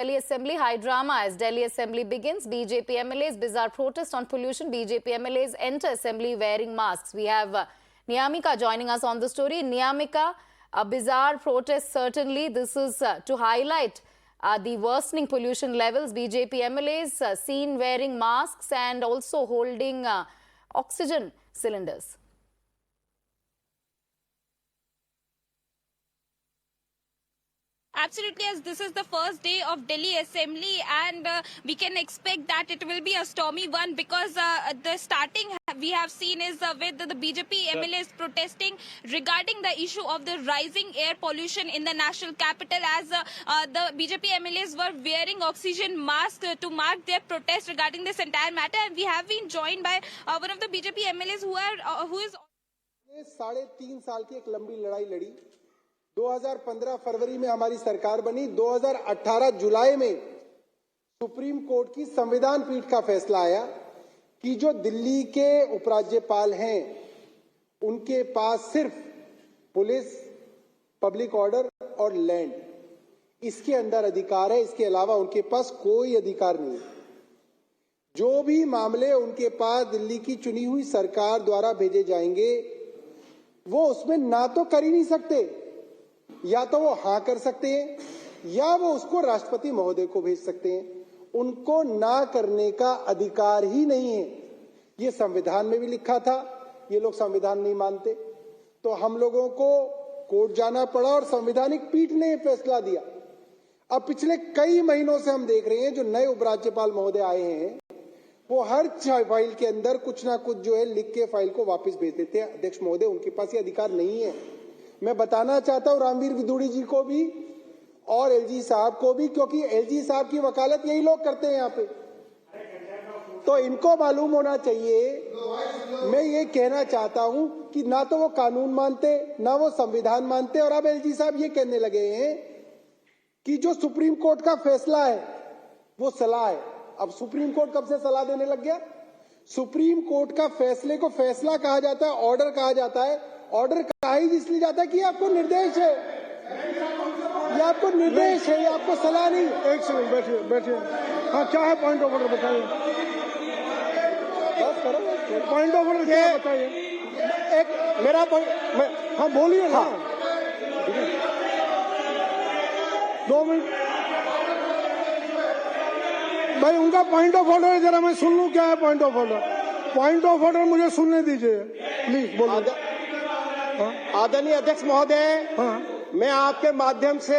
Delhi Assembly, high drama as Delhi Assembly begins. BJP MLAs bizarre protest on pollution. BJP MLAs enter Assembly wearing masks. We have Niyamika joining us on the story. Niyamika, a bizarre protest certainly. This is to highlight the worsening pollution levels. BJP MLAs seen wearing masks and also holding oxygen cylinders. Absolutely, as this is the first day of Delhi Assembly, and we can expect that it will be a stormy one, because the starting we have seen is with the BJP MLAs protesting regarding the issue of the rising air pollution in the national capital, as the BJP MLAs were wearing oxygen masks to mark their protest regarding this entire matter. And we have been joined by one of the BJP MLAs who is 3.5 साल की एक लंबी लड़ाई लड़ी। 2015 फरवरी में हमारी सरकार बनी। 2018 जुलाई में सुप्रीम कोर्ट की संविधान पीठ का फैसला आया कि जो दिल्ली के उपराज्यपाल हैं उनके पास सिर्फ पुलिस, पब्लिक ऑर्डर और लैंड, इसके अंदर अधिकार है, इसके अलावा उनके पास कोई अधिकार नहीं। जो भी मामले उनके पास दिल्ली की चुनी हुई सरकार द्वारा भेजे जाएंगे वो उसमें ना तो कर ही नहीं सकते, या तो वो हाँ कर सकते हैं या वो उसको राष्ट्रपति महोदय को भेज सकते हैं। उनको ना करने का अधिकार ही नहीं है। ये संविधान में भी लिखा था। ये लोग संविधान नहीं मानते तो हम लोगों को कोर्ट जाना पड़ा और संवैधानिक पीठ ने फैसला दिया। अब पिछले कई महीनों से हम देख रहे हैं जो नए उपराज्यपाल महोदय आए हैं वो हर फाइल के अंदर कुछ ना कुछ जो है लिख के फाइल को वापस भेज देते हैं। अध्यक्ष महोदय, उनके पास ये अधिकार नहीं है। मैं बताना चाहता हूं रामवीर विदुड़ी जी को भी और एलजी साहब को भी, क्योंकि एलजी साहब की वकालत यही लोग करते हैं यहाँ पे, तो इनको मालूम होना चाहिए। मैं ये कहना चाहता हूं कि ना तो वो कानून मानते ना वो संविधान मानते, और अब एलजी साहब ये कहने लगे हैं कि जो सुप्रीम कोर्ट का फैसला है वो सलाह है। अब सुप्रीम कोर्ट कब से सलाह देने लग गया? सुप्रीम कोर्ट का फैसले को फैसला कहा जाता है, ऑर्डर कहा जाता है। ऑर्डर कहा ही इसलिए जाता है कि आपको निर्देश है, ये आपको निर्देश है, ये आपको सलाह नहीं। एक सेकंड बैठिए। हाँ, क्या है पॉइंट ऑफ ऑर्डर बताइए। बस करो, पॉइंट ऑफ ऑर्डर क्या बताइए। एक मेरा पॉइंट, हाँ बोलिए ना। 2 मिनट भाई, उनका पॉइंट ऑफ ऑर्डर जरा मैं सुन लूं। क्या है point of order? Point of order मुझे सुनने दीजिए प्लीज, बोलिए। आदरणीय अध्यक्ष महोदय, मैं आपके माध्यम से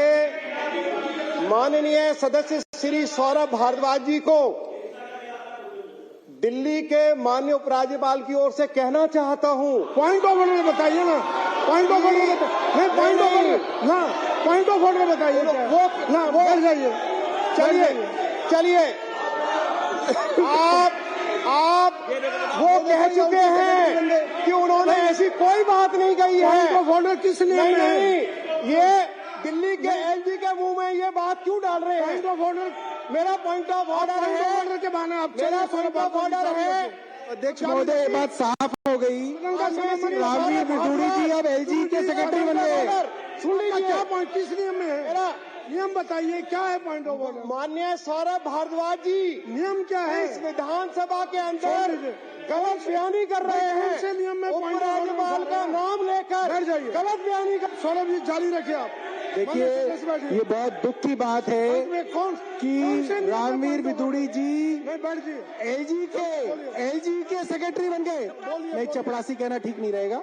माननीय सदस्य श्री सौरभ भारद्वाज जी को दिल्ली के माननीय उपराज्यपाल की ओर से कहना चाहता हूं। पॉइंट ऑफ ऑर्डर बताइए ना। पॉइंट ऑफ ऑर्डर नहीं, पॉइंट ऑफ ऑर्डर ना, पॉइंट ऑफ ऑर्डर बताइए। वो बैठ जाइए। चलिए आप वो कह चुके हैं कि उन्होंने ऐसी कोई बात नहीं कही है। पॉइंट ऑफ ऑर्डर किस लिए नहीं, ये दिल्ली के एलजी के मुंह में ये बात क्यों डाल रहे हैं? पॉइंट ऑफ ऑर्डर, मेरा पॉइंट ऑफ ऑर्डर है। ऑर्डर के बहाने आप मेरा पॉइंट ऑफ ऑर्डर है। अध्यक्ष महोदय, ये बात साफ हो गई। रामवीर विदुड़ी जी अब एलजी के सेक्रेटरी बन गए। सुन लीजिए, क्या पॉइंट किस नियम में है? मेरा नियम बताइए, क्या है पॉइंट ऑफ ऑर्डर? माननीय सौरभ भारद्वाज जी, नियम क्या है? इस विधानसभा के अंदर गलत बयानी कर रहे हैं। नियम में उपराज्यपाल का नाम लेकर गलत बयानी कर। सौरभ जी जारी रखिए आप। देखिए, ये बहुत दुख की बात है कि रामवीर विदुड़ी जी एलजी के सेक्रेटरी बन गए। नहीं, चपरासी कहना ठीक नहीं रहेगा,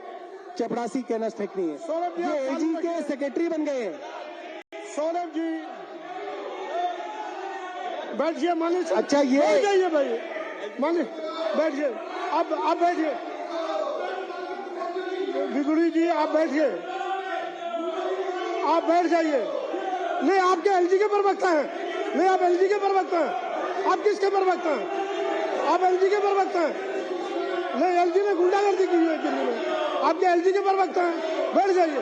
चपरासी कहना ठीक नहीं है। ये एलजी के सेक्रेटरी बन गए। सौरभ जी बैठिए। मानिश, अच्छा, ये बैठ जाइए भाई। मानिश बैठिए, अब बैठिए। विदुड़ी जी आप बैठिए, आप बैठ जाइए। नहीं, आपके एलजी के प्रवक्ता हैं। नहीं, आप एलजी के प्रवक्ता हैं। आप किसके प्रवक्ता हैं? आप एलजी के प्रवक्ता हैं। नहीं, एलजी ने गुंडागर्दी की हुई है दिल्ली में। आपके एलजी के प्रवक्ता हैं। बैठ जाइए।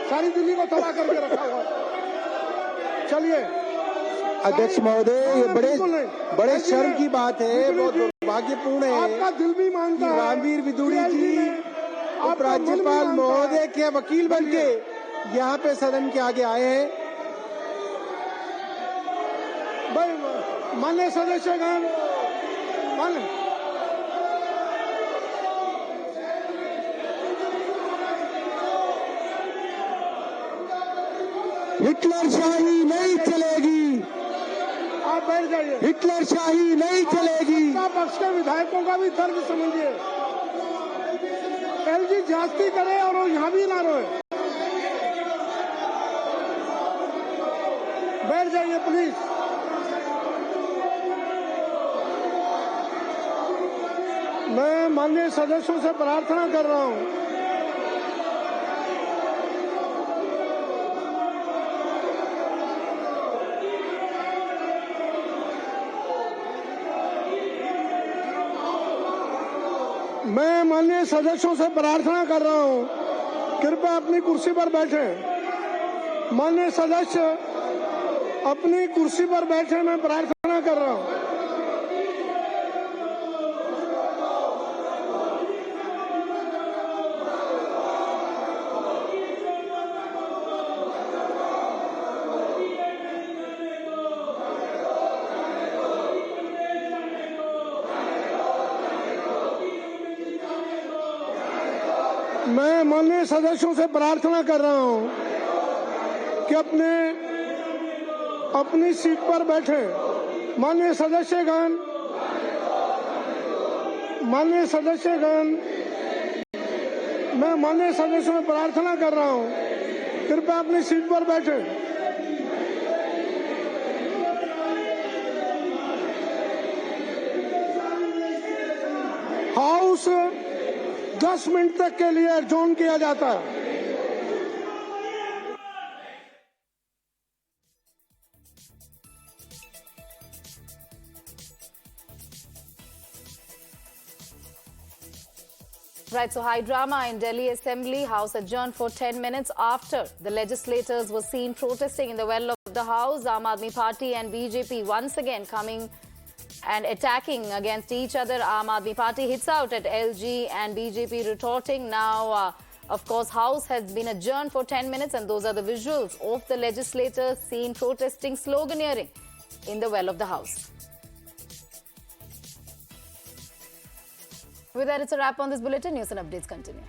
सारी दिल्ली को तबाह करके रखा हुआ है। चलिए अध्यक्ष महोदय, ये बड़े शर्म की बात है, बहुत दुर्भाग्यपूर्ण है। आपका दिल भी मानता है रामवीर विदुड़ी जी उपराज्यपाल महोदय के वकील बन के यहाँ पे सदन के आगे आए हैं। भाई मान्य सदस्यगण, मान्य हिटलर शाही नहीं चलेगी, आप बैठ जाइए। हिटलर शाही नहीं चलेगी। सत्ता पक्ष के विधायकों का भी दर्द समझिए। एलजी जास्ती करे और वो यहाँ भी ना रोए। बैठ जाइए प्लीज। मैं माननीय सदस्यों से प्रार्थना कर रहा हूँ, मैं माननीय सदस्यों से प्रार्थना कर रहा हूं, कृपया अपनी कुर्सी पर बैठें। माननीय सदस्य अपनी कुर्सी पर बैठे, मैं प्रार्थना कर रहा हूं। मैं माननीय सदस्यों से प्रार्थना कर रहा हूं कि अपनी सीट पर बैठे। माननीय सदस्यगण, मैं माननीय सदस्यों से प्रार्थना कर रहा हूं, कृपया अपनी सीट पर बैठे। हाउस 10 मिनट तक के लिए एडजॉर्न किया जाता है। Right, so high drama in Delhi Assembly. House adjourned for 10 minutes after the legislators were seen protesting in the well of the House. Aam Aadmi Party and BJP once again coming and attacking against each other. Aam Aadmi Party hits out at LG and BJP retorting. Now, of course, House has been adjourned for 10 minutes and those are the visuals of the legislators seen protesting, sloganeering in the well of the House. With that, it's a wrap on this bulletin. News and updates continue.